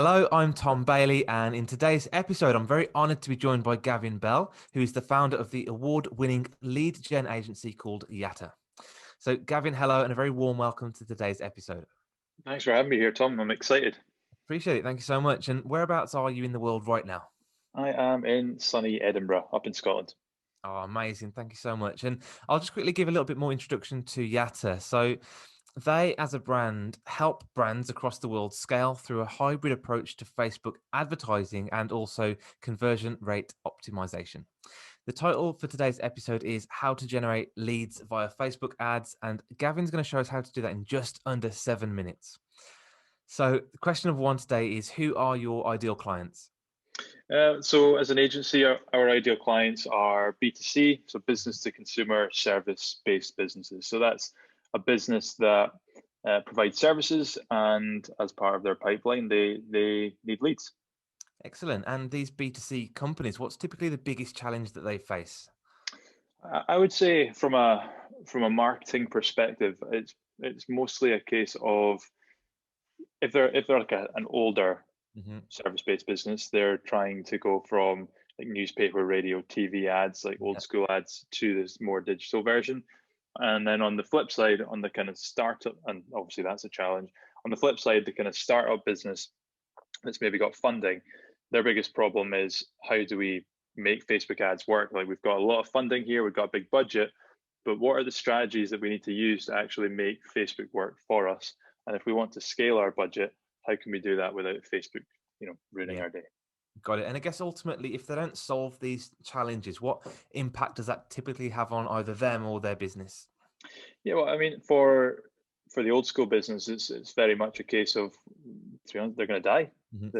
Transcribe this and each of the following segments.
Hello, I'm Tom Bailey, and in today's episode, I'm very honored to be joined by Gavin Bell, who is the founder of the award-winning lead gen agency called Yatter. So, Gavin, hello, and a very warm welcome to today's episode. Thanks for having me here, Tom. I'm excited. Appreciate it. Thank you so much. And whereabouts are you in the world right now? I am in sunny Edinburgh, up in Scotland. Oh, amazing. Thank you so much. And I'll just quickly give a little bit more introduction to Yatta. So, they, as a brand, help brands across the world scale through a hybrid approach to Facebook advertising and also conversion rate optimization. The title for today's episode is How to Generate Leads via Facebook Ads, and Gavin's going to show us how to do that in just under 7 minutes. So, the question of one today is, who are your ideal clients? So, as an agency, our ideal clients are B2C, so business to consumer service based businesses. So, that's a business that provides services, and as part of their pipeline, they need leads. Excellent. And these B2C companies, what's typically the biggest challenge that they face? I would say, from a marketing perspective, it's mostly a case of if they're like an older Hmm. service-based business, they're trying to go from like newspaper, radio, TV ads, like old Yeah. school ads, to this more digital version. And then on the flip side, on the kind of startup, and obviously that's a challenge. On the flip side, the kind of startup business that's maybe got funding, their biggest problem is how do we make Facebook ads work? Like we've got a lot of funding here, we've got a big budget, but what are the strategies that we need to use to actually make Facebook work for us? And if we want to scale our budget, how can we do that without Facebook, ruining Yeah. our day? Got it. And I guess ultimately, if they don't solve these challenges, what impact does that typically have on either them or their business? Yeah, well, I mean, for the old school business, it's very much a case of, to be honest, they're going to die.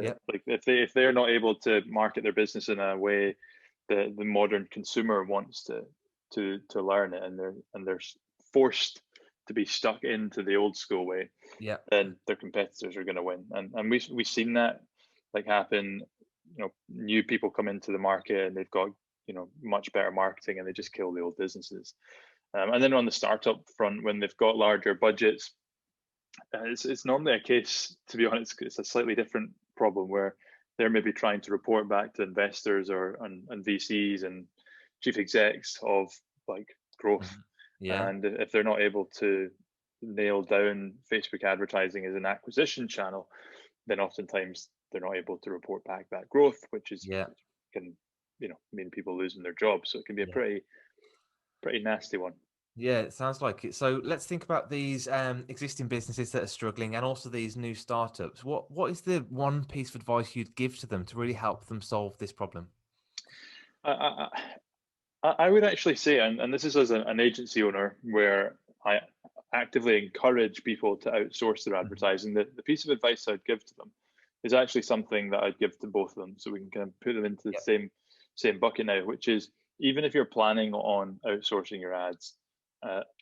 Yeah. Like if they're not able to market their business in a way that the modern consumer wants to learn it, and they're forced to be stuck into the old school way, Yeah. then their competitors are going to win. And we've seen that like happen. New people come into the market and they've got much better marketing, and they just kill the old businesses. And then on the startup front, when they've got larger budgets, it's normally a case, to be honest, it's a slightly different problem where they're maybe trying to report back to investors and VCs and chief execs of like growth. Mhm. Yeah. And if they're not able to nail down Facebook advertising as an acquisition channel, then oftentimes they're not able to report back that growth, Yeah. which can mean people losing their jobs. So it can be a Yeah. pretty nasty one. Yeah, it sounds like it. So let's think about these existing businesses that are struggling and also these new startups. What is the one piece of advice you'd give to them to really help them solve this problem? I, I, I would actually say, and this is as an agency owner, where I actively encourage people to outsource their Mhm. advertising. The piece of advice I'd give to them is actually something that I'd give to both of them, so we can kind of put them into the Yeah. same bucket now, which is, even if you're planning on outsourcing your ads,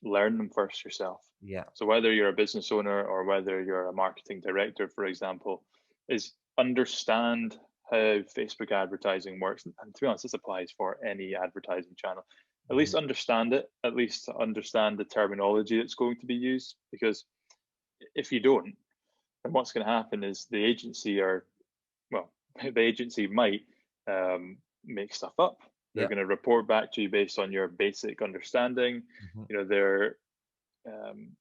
learn them first yourself. Yeah. So whether you're a business owner or whether you're a marketing director, for example, is understand how Facebook advertising works. And to be honest, this applies for any advertising channel. At Mhm. least understand it, at least understand the terminology that's going to be used. Because if you don't, then what's going to happen is well, the agency might make stuff up. They're Yeah. going to report back to you based on your basic understanding. Mhm. They're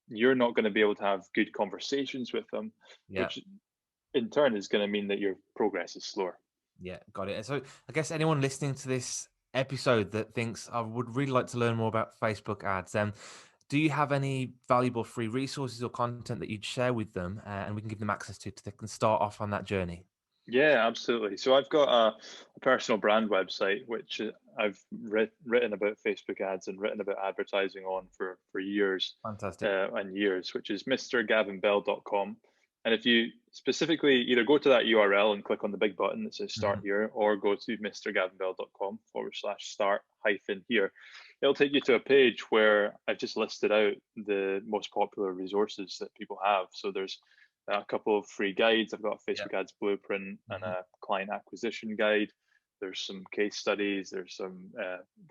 you're not going to be able to have good conversations with them, Yeah. which in turn is going to mean that your progress is slower. Yeah. Got it. And so I guess anyone listening to this episode that thinks I would really like to learn more about Facebook ads, do you have any valuable free resources or content that you'd share with them, and we can give them access to they can start off on that journey? Yeah, absolutely. So I've got a personal brand website which I've written about Facebook ads and written about advertising on for years Fantastic. and years, which is mrgavinbell.com. And if you specifically either go to that URL and click on the big button that says start Mhm. here, or go to mrgavinbell.com/start hyphen here, it'll take you to a page where I've just listed out the most popular resources that people have. So there's a couple of free guides. I've got a Yeah. Facebook ads blueprint and Mhm. a client acquisition guide. There's some case studies. There's some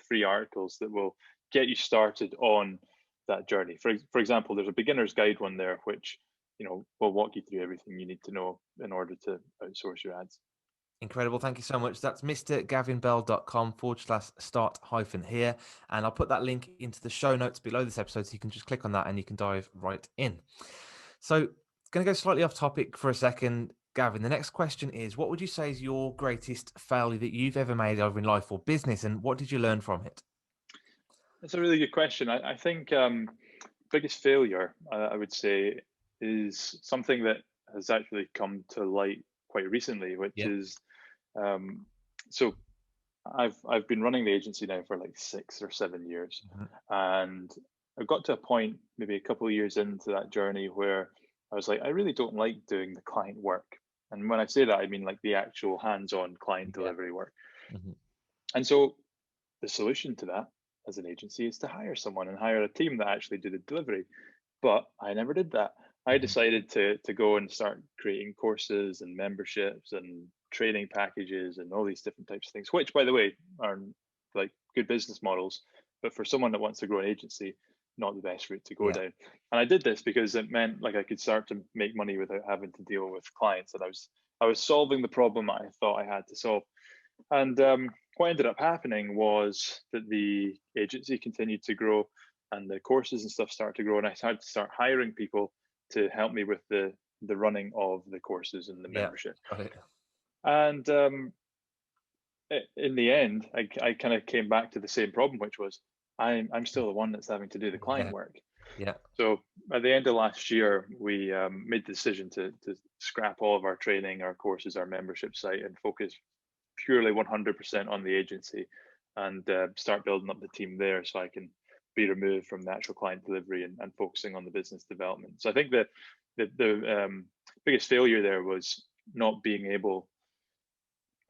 free articles that will get you started on that journey. For example, there's a beginner's guide one there, which we'll walk you through everything you need to know in order to outsource your ads. Incredible. Thank you so much. That's mrgavinbell.com/start-here. And I'll put that link into the show notes below this episode. So you can just click on that and you can dive right in. So, going to go slightly off topic for a second. Gavin, the next question is, what would you say is your greatest failure that you've ever made over in life or business? And what did you learn from it? That's a really good question. I think biggest failure, I would say, is something that has actually come to light quite recently, which Yeah. is so I've been running the agency now for like 6 or 7 years, Mhm. and I got to a point maybe a couple of years into that journey where I was like, I really don't like doing the client work. And when I say that, I mean like the actual hands-on client Yeah. delivery work. Mhm. And so the solution to that as an agency is to hire someone and hire a team that actually do the delivery. But I never did that. I Mhm. decided to go and start creating courses and memberships and training packages and all these different types of things, which, by the way, are like good business models. But for someone that wants to grow an agency, not the best route to go Yeah. down. And I did this because it meant like I could start to make money without having to deal with clients. And I was solving the problem that I thought I had to solve. And what ended up happening was that the agency continued to grow and the courses and stuff started to grow. And I had to start hiring people to help me with the running of the courses and the Yeah. membership. Got it. And in the end, I kind of came back to the same problem, which was I'm still the one that's having to do the client Yeah. work. Yeah. So at the end of last year, we made the decision to scrap all of our training, our courses, our membership site, and focus purely 100% on the agency and start building up the team there so I can be removed from the actual client delivery and focusing on the business development. So I think that the biggest failure there was not being able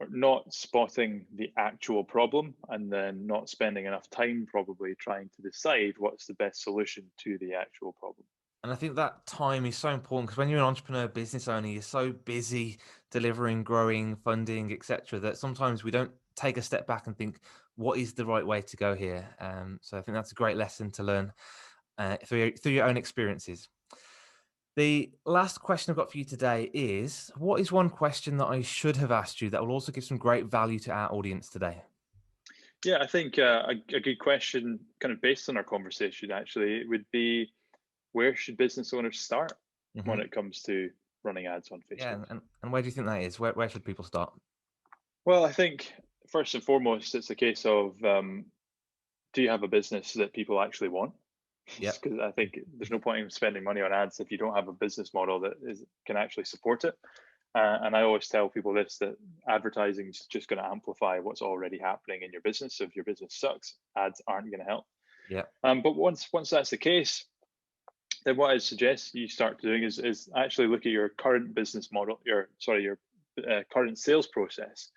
or not spotting the actual problem and then not spending enough time probably trying to decide what's the best solution to the actual problem. And I think that time is so important because when you're an entrepreneur, business owner, you're so busy delivering, growing, funding, etc., that sometimes we don't take a step back and think, what is the right way to go here? So I think that's a great lesson to learn through your own experiences. The last question I've got for you today is, what is one question that I should have asked you that will also give some great value to our audience today? Yeah, I think a good question, kind of based on our conversation, actually, it would be where should business owners start when Hmm. it comes to running ads on Yeah, Facebook? and where do you think that is? Where should people start? Well, I think first and foremost, it's a case of do you have a business that people actually want? Yep. Because I think there's no point in spending money on ads if you don't have a business model that can actually support it. And I always tell people this that advertising is just going to amplify what's already happening in your business. So if your business sucks, ads aren't going to help. Yep. But once that's the case, then what I suggest you start doing is actually look at your current business model, your current sales process,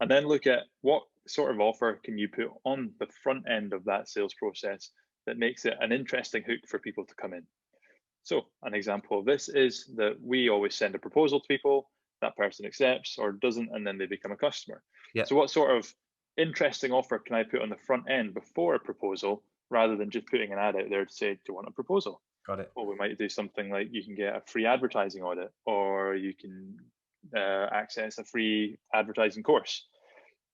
and then look at what sort of offer can you put on the front end of that sales process that makes it an interesting hook for people to come in. So an example of this is that we always send a proposal to people, that person accepts or doesn't, and then they become a customer. Yep. So what sort of interesting offer can I put on the front end before a proposal rather than just putting an ad out there to say, do you want a proposal? Got it. Well, we might do something like you can get a free advertising audit, or you can access a free advertising course.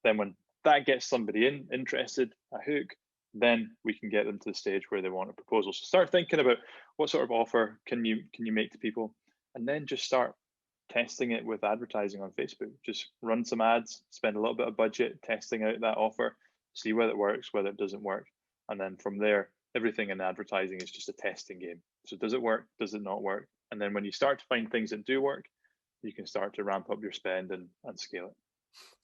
Then when that gets somebody interested, a hook, then we can get them to the stage where they want a proposal. So start thinking about what sort of offer can you make to people, and then just start testing it with advertising on Facebook. Just run some ads, spend a little bit of budget testing out that offer, see whether it works, whether it doesn't work, and then from there, everything in advertising is just a testing game. So does it work? Does it not work? And then when you start to find things that do work, you can start to ramp up your spend and scale it.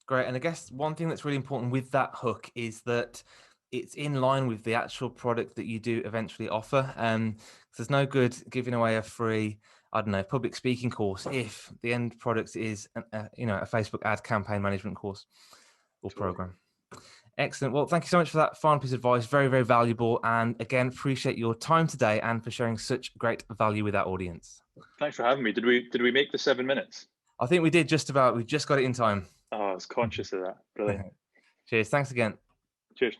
Great. And I guess one thing that's really important with that hook is that it's in line with the actual product that you do eventually offer. There's no good giving away a free, I don't know, public speaking course if the end product is, a Facebook ad campaign management course or Totally. program. Excellent. Well, thank you so much for that final piece of advice. Very, very valuable. And again, appreciate your time today and for sharing such great value with our audience. Thanks for having me. Did we make the 7 minutes? I think we did just about. We just got it in time. Oh, I was conscious of that. Brilliant. Cheers. Thanks again. Cheers.